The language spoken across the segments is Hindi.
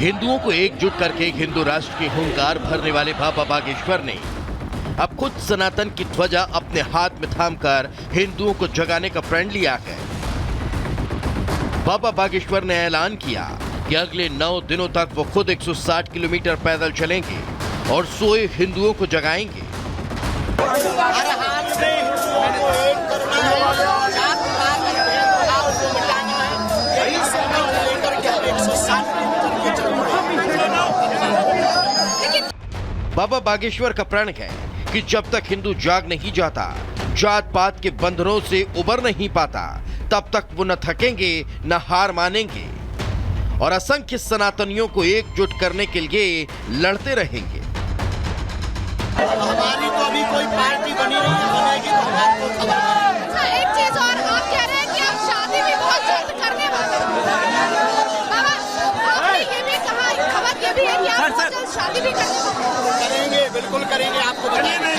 हिंदुओं को एकजुट करके हिंदू राष्ट्र के हुंकार भरने वाले बाबा बागेश्वर ने अब खुद सनातन की ध्वजा अपने हाथ में थामकर हिंदुओं को जगाने का प्रण लिया है। बाबा बागेश्वर ने ऐलान किया कि अगले 9 दिनों तक वो खुद 160 किलोमीटर पैदल चलेंगे और सोए हिंदुओं को जगाएंगे। बाबा बागेश्वर का प्रण है कि जब तक हिंदू जाग नहीं जाता, जात पात के बंधनों से उबर नहीं पाता, तब तक वो न थकेंगे न हार मानेंगे और असंख्य सनातनियों को एकजुट करने के लिए लड़ते रहेंगे। हमारी तो अभी कोई पार्टी बनी नहीं है, बनेगी तो हम आपको खबर करेंगे। एक चीज और, आप कह रहे हैं कि आप शादी भी बहुत जल्द करने वाले हैं। बाबा, आपने ये भी कहा, खबर ये भी है कि आप बहुत जल्द शादी भी करने वाले हैं। करेंगे, बिल्कुल करेंगे, आपको बताएंगे।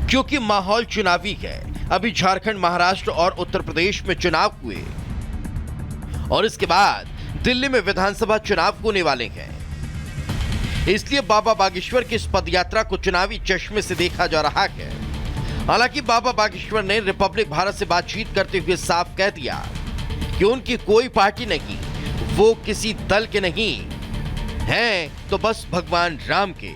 क्योंकि माहौल चुनावी है। अभी झारखंड, महाराष्ट्र और उत्तर प्रदेश में चुनाव हुए और इसके बाद दिल्ली में विधानसभा चुनाव होने वाले हैं। इसलिए बाबा बागेश्वर की इस पदयात्रा को चुनावी चश्मे से देखा जा रहा है। हालांकि बाबा बागेश्वर ने रिपब्लिक भारत से बातचीत करते हुए साफ कह दिया कि उनकी कोई पार्टी नहीं, वो किसी दल के नहीं हैं, तो बस भगवान राम के,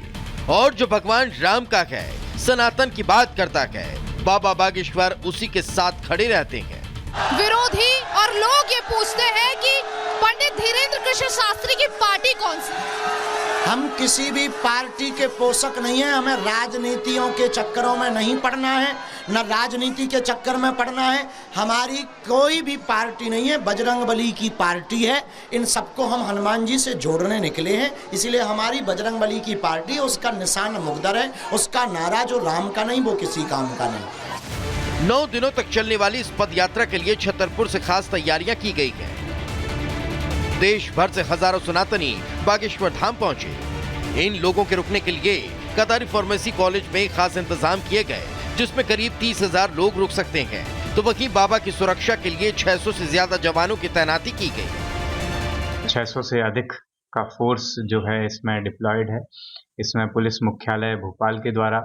और जो भगवान राम का है, सनातन की बात करता है, बाबा बागेश्वर उसी के साथ खड़े रहते हैं। विरोधी और लोग ये पूछते हैं कि पंडित धीरेन्द्र कृष्ण शास्त्री की पार्टी कौन सी? हम किसी भी पार्टी के पोषक नहीं है। हमें राजनीतियों के चक्करों में नहीं पड़ना है, न राजनीति के चक्कर में पड़ना है। हमारी कोई भी पार्टी नहीं है, बजरंगबली की पार्टी है। इन सबको हम हनुमान जी से जोड़ने निकले हैं, इसलिए हमारी बजरंगबली की पार्टी, उसका निशान मुकद्दर है, उसका नारा जो राम का नहीं वो किसी काम का नहीं। 9 दिनों तक चलने वाली इस पद यात्रा के लिए छतरपुर से खास तैयारियां की गई हैं। देश भर से हजारों सनातनी बागेश्वर धाम पहुंचे। इन लोगों के रुकने के लिए कतारी फार्मेसी कॉलेज में खास इंतजाम किए गए, जिसमें करीब 30,000 लोग रुक सकते हैं। तो वहीं बाबा की सुरक्षा के लिए 600 से ज्यादा जवानों की तैनाती की गई। 600 से अधिक का फोर्स जो है इसमें डिप्लॉयड है। इसमें पुलिस मुख्यालय भोपाल के द्वारा,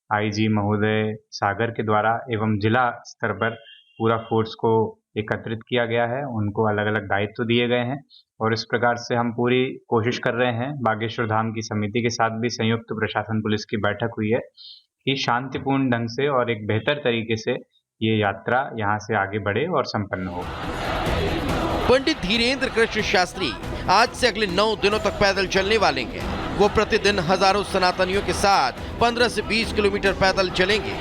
आईजी महोदय सागर के द्वारा एवं जिला स्तर पर पूरा फोर्स को एकत्रित किया गया है। उनको अलग अलग दायित्व दिए गए हैं और इस प्रकार से हम पूरी कोशिश कर रहे हैं। बागेश्वर धाम की समिति के साथ भी संयुक्त प्रशासन पुलिस की बैठक हुई है कि शांतिपूर्ण ढंग से और एक बेहतर तरीके से ये यात्रा यहाँ से आगे बढ़े और संपन्न हो। पंडित धीरेन्द्र कृष्ण शास्त्री आज से अगले 9 दिनों तक पैदल चलने वाले हैं। वो प्रतिदिन हजारों सनातनियों के साथ 15 से 20 किलोमीटर पैदल चलेंगे,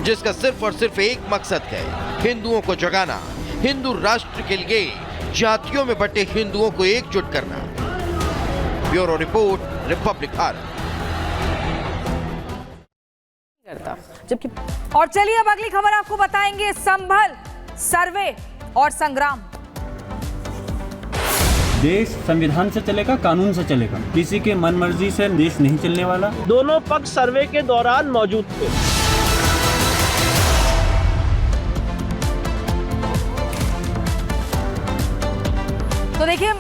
जिसका सिर्फ और सिर्फ एक मकसद है, हिंदुओं को जगाना, हिंदू राष्ट्र के लिए जातियों में बंटे हिंदुओं को एकजुट करना। Bureau report, Republic Bharat. जबकि और चलिए अब अगली खबर आपको बताएंगे। संभल, सर्वे और संग्राम। देश संविधान से चलेगा, कानून से चलेगा, किसी के मन मर्जी से देश नहीं चलने वाला। दोनों पक्ष सर्वे के दौरान मौजूद थे। तो देखिए,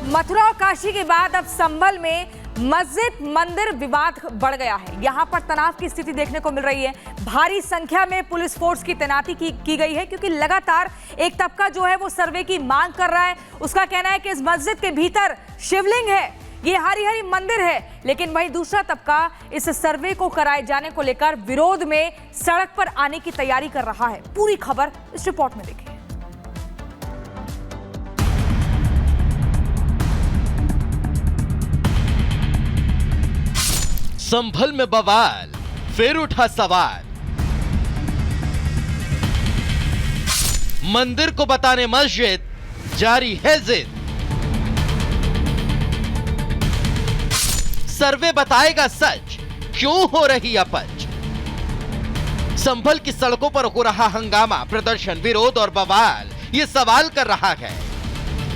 मथुरा और काशी के बाद अब संभल में मस्जिद मंदिर विवाद बढ़ गया है। यहाँ पर तनाव की स्थिति देखने को मिल रही है। भारी संख्या में पुलिस फोर्स की तैनाती की गई है, क्योंकि लगातार एक तबका जो है वो सर्वे की मांग कर रहा है। उसका कहना है कि इस मस्जिद के भीतर शिवलिंग है, ये हरि मंदिर है, लेकिन वहीं दूसरा तबका इस सर्वे को कराए जाने को लेकर विरोध में सड़क पर आने की तैयारी कर रहा है। पूरी खबर इस रिपोर्ट में देखिए। संभल में बवाल, फिर उठा सवाल। मंदिर को बताने मस्जिद, जारी है जिद। सर्वे बताएगा सच, क्यों हो रही अपच। संभल की सड़कों पर हो रहा हंगामा, प्रदर्शन, विरोध और बवाल ये सवाल कर रहा है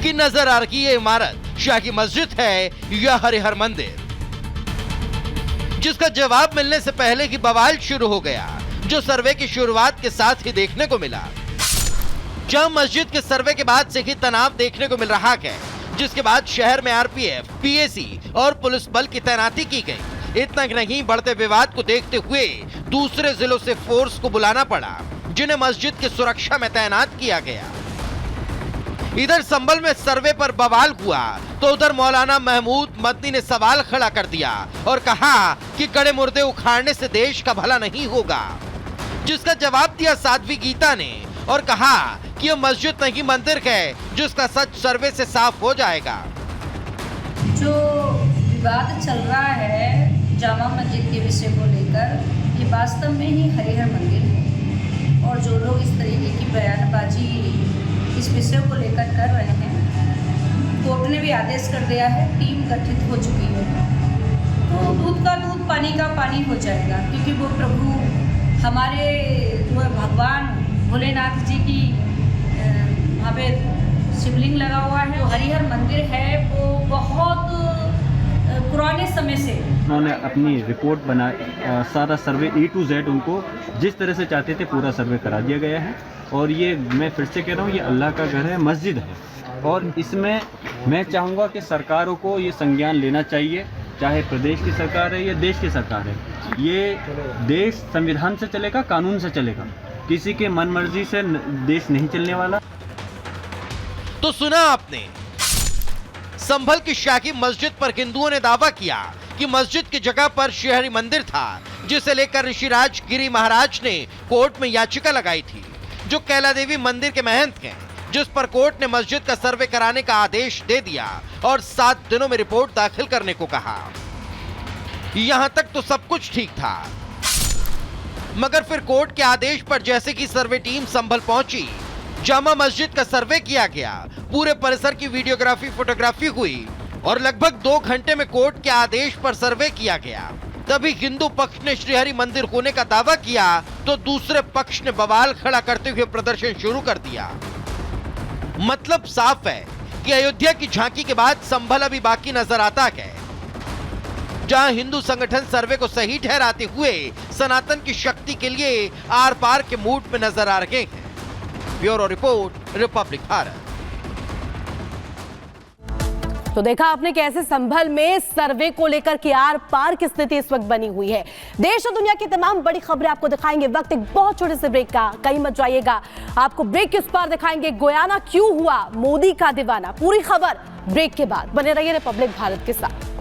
कि नजर आ रही ये इमारत शाही मस्जिद है या हरिहर मंदिर, जिसका जवाब मिलने से पहले ही बवाल शुरू हो गया, जो सर्वे की शुरुआत के साथ ही देखने को मिला। जब मस्जिद के सर्वे के बाद से ही तनाव देखने को मिल रहा है, जिसके बाद शहर में आरपीएफ, पीएसी और पुलिस बल की तैनाती की गई। इतना नहीं, बढ़ते विवाद को देखते हुए दूसरे जिलों से फोर्स को बुलाना पड़ा, जिन्हें मस्जिद की सुरक्षा में तैनात किया गया। इधर संभल में सर्वे पर बवाल हुआ तो उधर मौलाना महमूद मदनी ने सवाल खड़ा कर दिया और कहा कि गड़े मुर्दे उखाड़ने से देश का भला नहीं होगा, जिसका जवाब दिया साध्वी गीता ने और कहा कि यह मस्जिद नहीं मंदिर है, जिसका सच सर्वे से साफ हो जाएगा। जो विवाद चल रहा है जामा मस्जिद के विषय को लेकर, ये वास्तव में ही हरिहर मंदिर है और जो लोग इस तरीके की बयानबाजी इस विषय को लेकर कर रहे हैं, कोर्ट ने भी आदेश कर दिया है, टीम गठित हो चुकी है, तो दूध का दूध पानी का पानी हो जाएगा, क्योंकि वो प्रभु हमारे जो भगवान भोलेनाथ जी की वहाँ पे शिवलिंग लगा हुआ है, जो हरिहर मंदिर है वो बहुत पुराने समय से उन्होंने अपनी रिपोर्ट बना, सारा सर्वे A to Z उनको जिस तरह से चाहते थे पूरा सर्वे करा दिया गया है। और ये मैं फिर से कह रहा हूँ, ये अल्लाह का घर है, मस्जिद है, और इसमें मैं चाहूँगा कि सरकारों को ये संज्ञान लेना चाहिए, चाहे प्रदेश की सरकार है या देश की सरकार है। ये देश संविधान से चलेगा, कानून से चलेगा, किसी के मन मर्जी से देश नहीं चलने वाला। तो सुना आपने, संभल की शाही मस्जिद पर हिंदुओं ने दावा किया कि मस्जिद की जगह पर शहरी मंदिर था, जिसे लेकर ऋषिराज गिरी महाराज ने कोर्ट में याचिका लगाई थी, जो कैला देवी मंदिर के महंत हैं, जिस पर कोर्ट ने मस्जिद का सर्वे कराने का आदेश दे दिया और 7 दिनों में रिपोर्ट दाखिल करने को कहा। यहां तक तो सब कुछ ठीक था, मगर फिर कोर्ट के आदेश पर जैसे कि सर्वे टीम संभल पहुंची, जामा मस्जिद का सर्वे किया गया, पूरे परिसर की वीडियोग्राफी फोटोग्राफी हुई और लगभग 2 घंटे में कोर्ट के आदेश पर सर्वे किया गया। तभी हिंदू पक्ष ने श्रीहरि मंदिर होने का दावा किया तो दूसरे पक्ष ने बवाल खड़ा करते हुए प्रदर्शन शुरू कर दिया। मतलब साफ है कि अयोध्या की झांकी के बाद संभल अभी बाकी नजर आता है, जहां हिंदू संगठन सर्वे को सही ठहराते हुए सनातन की शक्ति के लिए आर पार के मूड में नजर आ रहे हैं। Bureau report, Republic Bharat. तो देखा आपने कैसे संभल में सर्वे को लेकर के आर पार की स्थिति इस वक्त बनी हुई है। देश और दुनिया की तमाम बड़ी खबरें आपको दिखाएंगे। वक्त एक बहुत छोटे से ब्रेक का, कहीं मत जाइएगा। आपको ब्रेक के उस पार दिखाएंगे गोयाना क्यों हुआ मोदी का दीवाना। पूरी खबर ब्रेक के बाद, बने रहिए रिपब्लिक भारत के साथ।